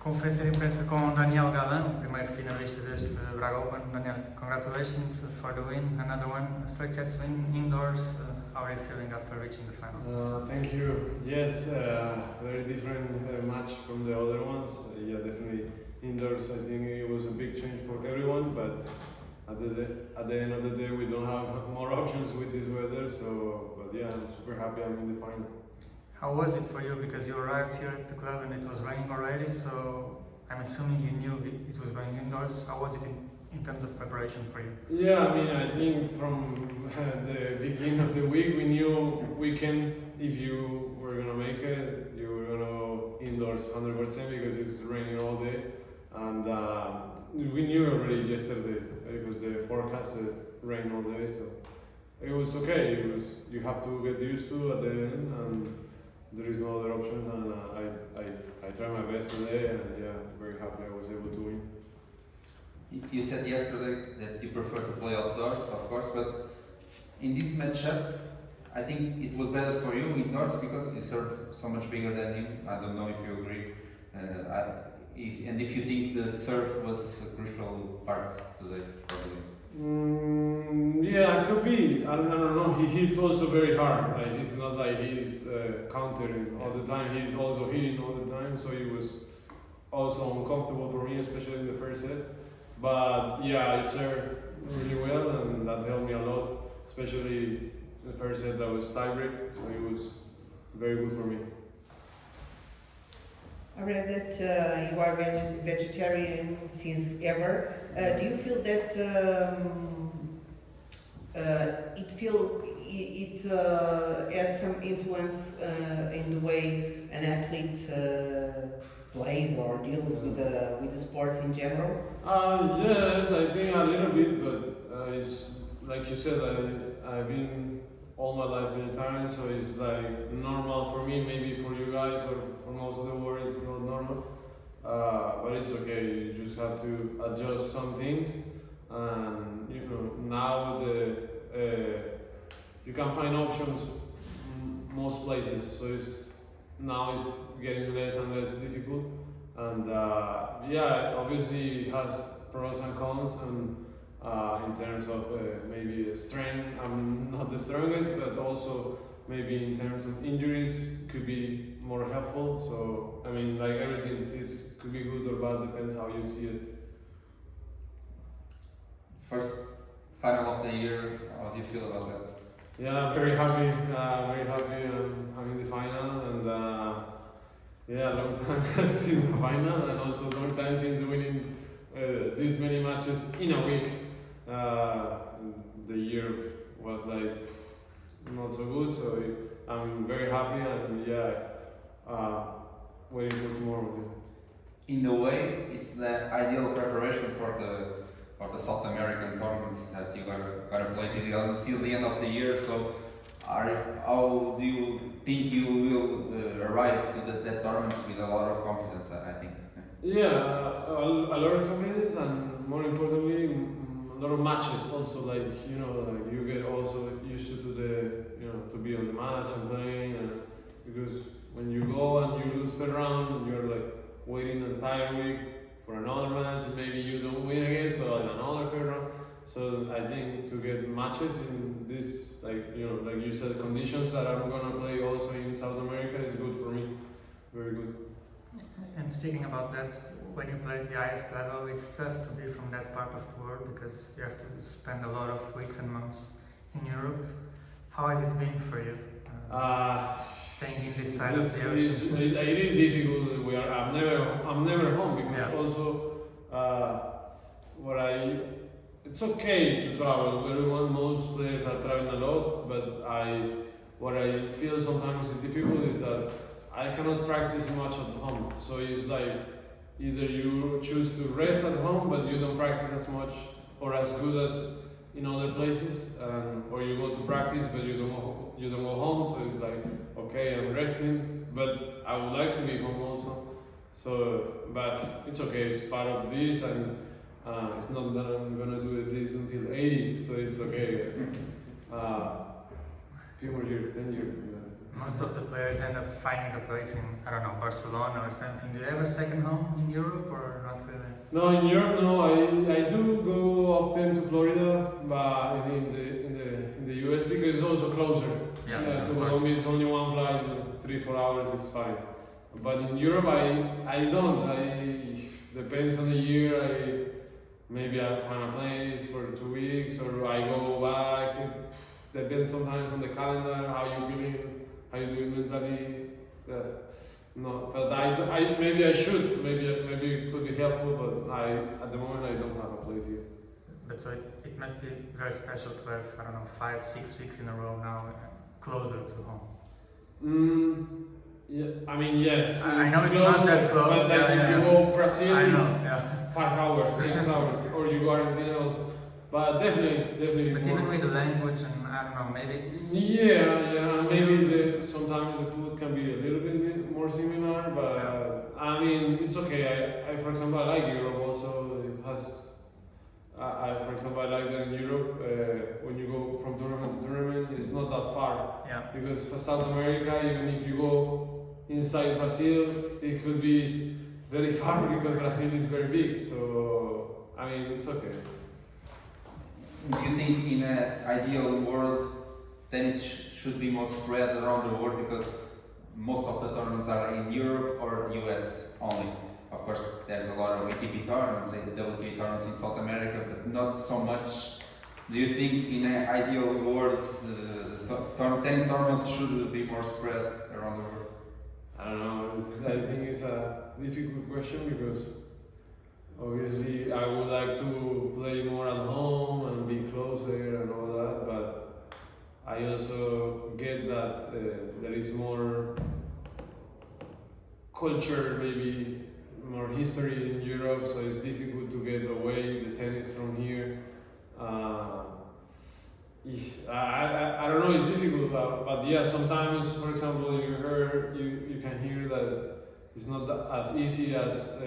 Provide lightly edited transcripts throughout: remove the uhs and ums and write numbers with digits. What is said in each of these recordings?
Conferência de imprensa com Daniel Galan, primeiro finalista deste Braga Open. Daniel, congratulations for the win, another one, a straight sets win indoors. How are you feeling after reaching the final? Thank you. Yes, very different match from the other ones. Yeah, definitely indoors. I think it was a big change for everyone, but at the end of the day, we don't have more options with this weather. But yeah, I'm super happy I'm in the final. How was it for you? Because you arrived here at the club and it was raining already, so I'm assuming you knew it was going indoors. How was it in terms of preparation for you? Yeah, I mean, I think from the beginning of the week, we knew if you were gonna make it, you were gonna go indoors 100% because it's raining all day, and we knew already yesterday because the forecast said rain all day, so it was okay. You have to get used to at the end, and there is no other option, and I tried my best today, and yeah, very happy I was able to win. You said yesterday that you prefer to play outdoors, of course, but in this matchup, I think it was better for you indoors because you serve so much bigger than him. I don't know if you agree, if you think the serve was a crucial part today for you. Yeah, it could be. I don't know. He hits also very hard. Like it's not like he's countering all the time. He's also hitting all the time. So it was also uncomfortable for me, especially in the first set. But yeah, I served really well, and that helped me a lot. Especially the first set that was tiebreak, so it was very good for me. I read that you are vegetarian since ever. Do you feel that it has some influence in the way an athlete plays or deals with the sports in general? Yes, I think a little bit, but it's like you said, I've been all my life vegetarian, so it's like normal for me. Maybe for you guys or for most of the world, it's not normal. But it's okay. You just have to adjust some things, and now you can find options most places. So now it's getting less and less difficult, and yeah, obviously it has pros and cons, and in terms of maybe strength, I'm not the strongest, but also maybe in terms of injuries could be more helpful. So I mean, like everything could be good or bad, depends how you see it. First final of the year, how do you feel about that? Yeah, very happy. I'm in the final, and yeah, long time since the final, and also long time since winning this many matches in a week. The year was like not so good, so I'm very happy, and yeah, waiting for tomorrow. In a way, it's the ideal preparation for the South American tournaments that you're gonna play till the end of the year. So, how do you think you will arrive to that tournaments with a lot of confidence? I think. Yeah, a lot of confidence, and more importantly, a lot of matches. Also, like you get also used to to be on the match and playing, and because when you go and you lose the round, and you're like waiting an entire week for another match, and maybe you don't win again, so another third round. So I think to get matches in this, like you said, conditions that I'm gonna play also in South America is good for me. Very good. And speaking about that, when you play at the highest level, it's tough to be from that part of the world because you have to spend a lot of weeks and months in Europe. How has it been for you? Staying in this side of the ocean? It is difficult. I'm never home because also it's okay to travel. Most players are traveling a lot, but what I feel sometimes is difficult is that I cannot practice much at home. So it's like either you choose to rest at home, but you don't practice as much or as good as in other places, or you go to practice, but you don't go home. So it's like, okay, I'm resting, but I would like to be home also. So, but it's okay. It's part of this, and it's not that I'm gonna do this until 80. So it's okay. Few more years, 10 years. Most of the players end up finding a place in, I don't know, Barcelona or something. Do you have a second home in Europe or not really? No, in Europe, no. I do go often to Florida, but in the US because it's also closer. Yeah, To of course. Colombia, it's only one flight, 3-4 hours is fine. But in Europe, I don't. Depends on the year. Maybe I find a place for 2 weeks, or I go back. It depends sometimes on the calendar, how you feeling, how you doing mentally. No, but maybe I should. Maybe it could be helpful, but at the moment I don't have a place yet. But so it must be very special to have, I don't know, 5-6 weeks in a row now, closer to home. Yeah, I mean, yes. I know it's not that close, but like if you go Brazil, I know, it's yeah. 5 hours, 6 hours, or you go Argentina also. But definitely. But more. even with the language and I don't know, maybe it's. Yeah. Maybe sometimes the food can be a little bit more similar, but I mean, it's okay. I for example, I like Europe also. It has. For example, I like that in Europe, when you go from tournament to tournament, it's not that far. Yeah. Because for South America, even if you go inside Brazil, it could be very far because Brazil is very big. So, I mean, it's okay. Do you think in an ideal world, tennis should be more spread around the world because most of the tournaments are in Europe or US only? Of course, there's a lot of ATP tournaments and WTA tournaments in South America, but not so much. Do you think in an ideal world, tennis tournaments should be more spread around the world? I don't know. I think it's a difficult question because obviously I would like to play more at home and be closer and all that, but I also get that there is more culture, maybe more history in Europe, so it's difficult to get away the tennis from here. I don't know, it's difficult, but yeah, sometimes, for example, you can hear that it's not as easy as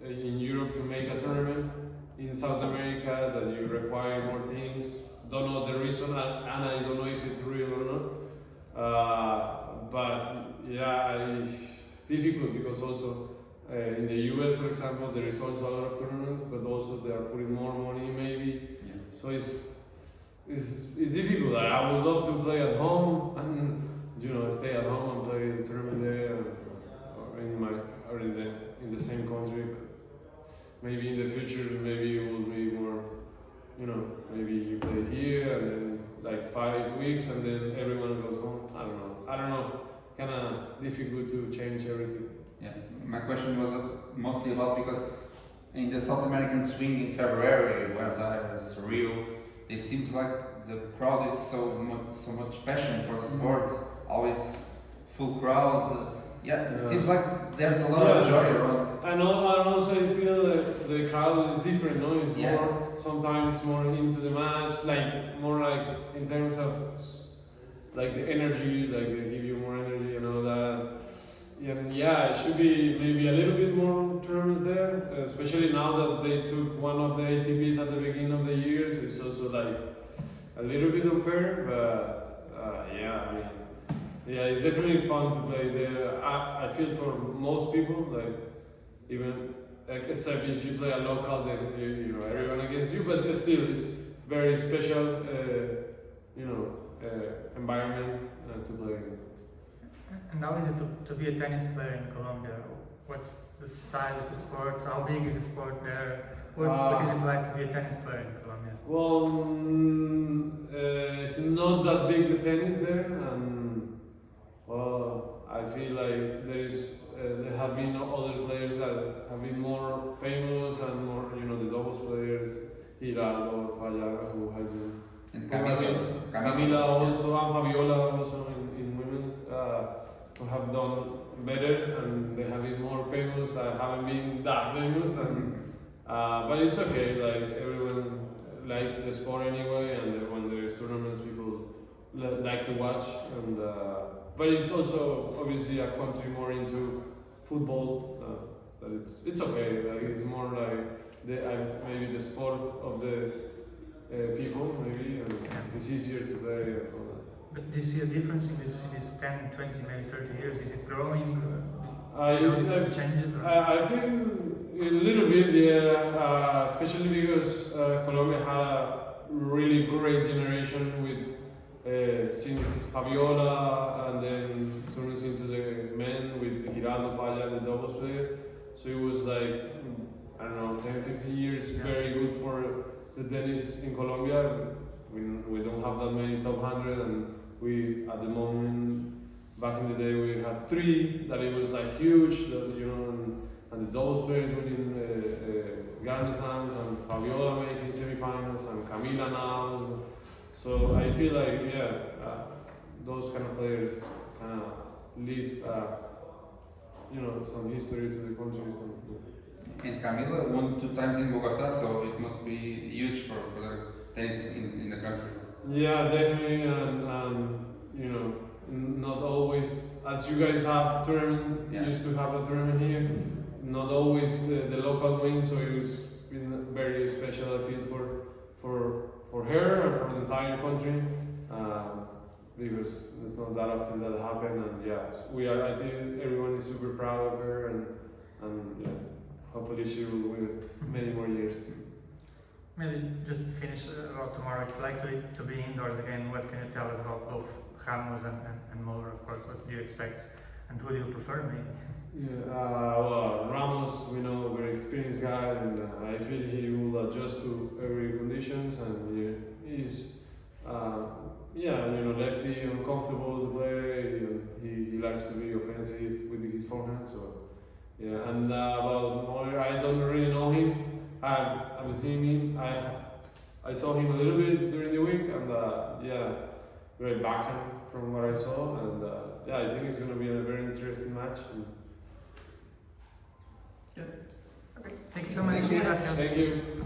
in Europe to make a tournament. In South America, that you require more things. Don't know the reason, and I don't know if it's real or not. But yeah, it's difficult because also in the US, for example, there is also a lot of tournaments, but also they are putting more money maybe. Yeah. So it's difficult. I would love to play at home and stay at home and play the tournament there or in the same country. But maybe in the future, maybe it will be more. Maybe you play here and then like 5 weeks and then everyone goes home. I don't know. Kind of difficult to change everything. Yeah, my question was mostly about because in the South American swing in February, Buenos Aires, Rio, it seems like the crowd is so much passion for the sport, always full crowd. It seems like there's a lot of joy around. And also I feel that the crowd is different, no? It's Yeah. sometimes more into the match, like more like in terms of like the energy, like they give you more energy and all that. And yeah, it should be maybe a little bit more tournaments there, especially now that they took one of the ATPs at the beginning of the year, so it's also like a little bit unfair, but it's definitely fun to play there. I feel for most people, like even except if you play a local, then everyone against you, but still it's very special, environment to play in. And how is it to be a tennis player in Colombia? What's the size of the sport? How big is the sport there? What is it like to be a tennis player in Colombia? Well, it's not that big the tennis there, and I feel like there have been other players that have been more famous and more, the doubles players, Hiraldo, Falla, who has been. And Camila also, and Fabiola also in women's, who have done better and they have been more famous. I haven't been that famous, but it's okay. Like everyone likes the sport anyway, and when there is tournaments, people like to watch. And but it's also obviously a country more into football. But it's okay. Like it's more like maybe the sport of the people maybe, and it's easier to play and all that. But do you see a difference in this 10, 20, maybe 30 years? Is it growing? I, Do you notice some I, changes? Or? I feel a little bit, yeah, especially because Colombia had a really great generation with since Fabiola and then turns into the men with Giraldo Falla, the doubles player. So it was like, I don't know, 10, 15 years, very good for the tennis in Colombia. We don't have that many top 100, and we, at the moment, back in the day, we had 3 that it was like huge, that, you know, and the doubles players winning Grand Slams, and Fabiola making semifinals, and Camila now. So I feel like, those kind of players kind of leave, you know, some history to the country. And Camila won 2 times in Bogota, so it must be huge for the tennis in the country. Yeah, definitely, and you know, not always, as you guys have tournament, used to have a tournament here, not always the local win, so it was been very special, I feel, for her and for the entire country, because it's not that often that happen, and I think everyone is super proud of her, and hopefully she will win many more years. Maybe just to finish about tomorrow, it's likely to be indoors again. What can you tell us about both Ramos and Muller, of course? What do you expect? And who do you prefer, maybe? Well, Ramos, we know, very experienced guy, and I feel he will adjust to every conditions, and he's, lefty, uncomfortable to play. He likes to be offensive with his forehand, so and about Muller, I don't really know him. I'm seeing him. I saw him a little bit during the week, and very backhand from what I saw, and I think it's going to be a very interesting match. Okay. Thank you so much. Thank you. Gracias. Thank you.